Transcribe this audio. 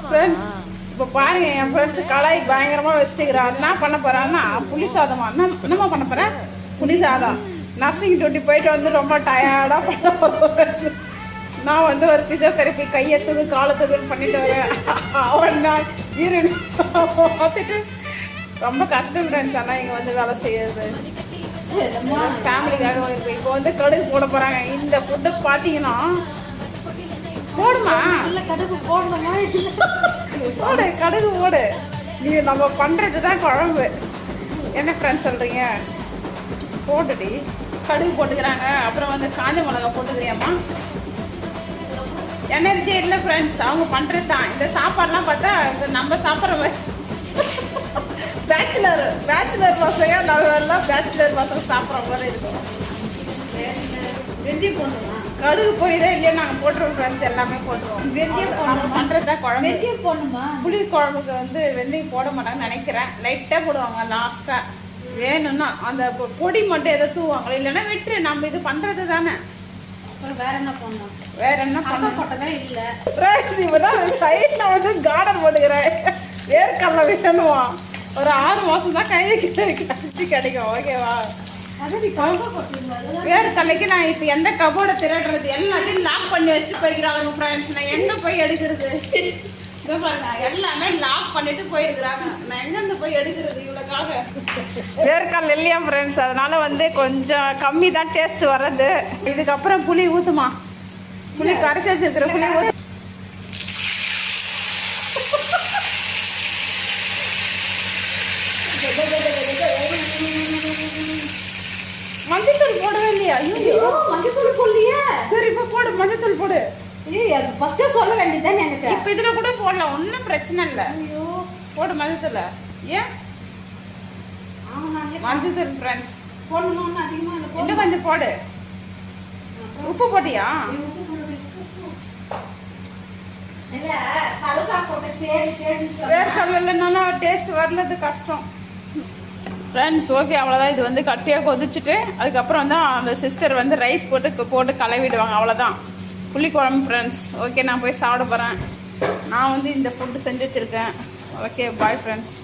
Friends இப்போ பாருங்க, என் friends கடாய் பயங்கரமாக வச்சுட்டுக்கிறான். என்ன பண்ண போகிறான்னா புளி சாதமா. என்னம்மா பண்ண போகிறேன்? புளி சாதம். நர்சிங் டியூட்டி போயிட்டு வந்து ரொம்ப டயர்டாக பண்ண போகிறேன். நான் வந்து ஒரு ஃபிசியோதெரப்பி கையை தூக்கு காலை தூக்குன்னு பண்ணிட்டு வரேன். அவன் நான் யூரின் பார்த்துட்டு ரொம்ப கஷ்டம் ஃப்ரெண்ட்ஸ். ஆனால் இங்கே வந்து வேலை செய்யறது ஃபேமிலிக்காக இப்போ வந்து கடுகு போட போகிறாங்க. இந்த ஃபுட்டு பார்த்தீங்கன்னா போடுமா கடுகு போடணுமா? போடு கடுகு போடு. நீ நம்ம பண்ணுறது தான் குழம்பு. என்ன ஃப்ரெண்ட்ஸ் சொல்கிறீங்க? போட்டுடி கடுகு போட்டுக்கிறாங்க. அப்புறம் வந்து காஞ்ச மிளகா போட்டுக்கிறியாம்மா? எனர்ஜி இல்லை ஃப்ரெண்ட்ஸ், அவங்க பண்ணுறது தான். இந்த சாப்பாடுலாம் பார்த்தா நம்ம சாப்பிட்ற மாதிரி பேச்சுலர் பசங்க நல்லா பேச்சுலர் பசங்க சாப்பிட்ற மாதிரி இருக்கும். வெந்தயம் போடணுமா? கடுகு போயிதே இல்லையா நாங்கள் போட்டுருவோம் ஃப்ரெண்ட்ஸ், எல்லாமே போட்டுருவோம். வெந்தயம் பண்ணுறது தான் குழம்பு. வெந்தயம் போடணுமா? புளி குழம்புக்கு வந்து வெந்தயம் போட மாட்டாங்கன்னு நினைக்கிறேன். லைட்டாக போடுவாங்க லாஸ்ட்டாக வேணும்னா. அந்த பொடி மட்டும் எதை தூவாங்களோ, இல்லைன்னா விட்டுரு. நம்ம இது பண்ணுறது தானே. வேற என்ன பண்ணணும்? வேற என்ன பண்ண இல்லை ஃப்ரெண்ட்ஸ். இப்போதான் சைடில் வந்து கார்டன் போட்டுக்கிறேன். வேர்க்கடலை வேணுமா? ஒரு 6 மாதம் தான் கைக்கு கிடைக்கும். ஓகேவா? வேர்க்கடலைக்கு நான் இப்போ எந்த கபோர்டை திரட்டுறது? எல்லாத்தையும் லாக் பண்ணி வச்சுட்டு போய்க்கிறாங்க ஃப்ரெண்ட்ஸ். நான் எங்கே போய் எடுக்கிறது? எல்லாமே லாக் பண்ணிட்டு போயிருக்கிறாங்க. நான் எங்கேருந்து போய் எடுக்கிறது இவ்வளோக்காக? வேர்க்கடலை இல்லையா ஃப்ரெண்ட்ஸ், அதனால வந்து கொஞ்சம் கம்மி தான் டேஸ்ட் வர்றது. இதுக்கப்புறம் புளி ஊற்றுமா? புளி கரைச்சி வச்சிருக்கிற புளி ஊற்று. மஞ்சத்தூள் போடவே இல்லையா? ஐயோ மஞ்சத்தூள் போடலையா? சரி இப்போ போடு, மஞ்சத்தூள் போடு. அது ஃபர்ஸ்டே சொல்ல வேண்டியதுதானே எனக்கு. இப்போ இதில் கூட போடலாம், ஒன்றும் பிரச்சனை இல்லை. ஐயோ போடு மஞ்சத்தூள். ஏன் மஞ்சத்தூள் ஃப்ரெண்ட்ஸ் போடணும்னு அதிகமாக இன்னும் கொஞ்சம் போடு. உப்பு போட்டியா? வேர்க்கடலை இல்லைன்னா டேஸ்ட் வரலது கஷ்டம் ஃப்ரெண்ட்ஸ். ஓகே அவ்வளோதான். இது வந்து கட்டியாக கொதிச்சுட்டு அதுக்கப்புறம் தான் அந்த சிஸ்டர் வந்து ரைஸ் போட்டு கலவிடுவாங்க. அவ்வளோதான் புளி குழம்பு ஃப்ரெண்ட்ஸ். ஓகே நான் போய் சாப்பிட போகிறேன். நான் வந்து இந்த ஃபுட்டு செஞ்சு வச்சுருக்கேன். Okay bye friends.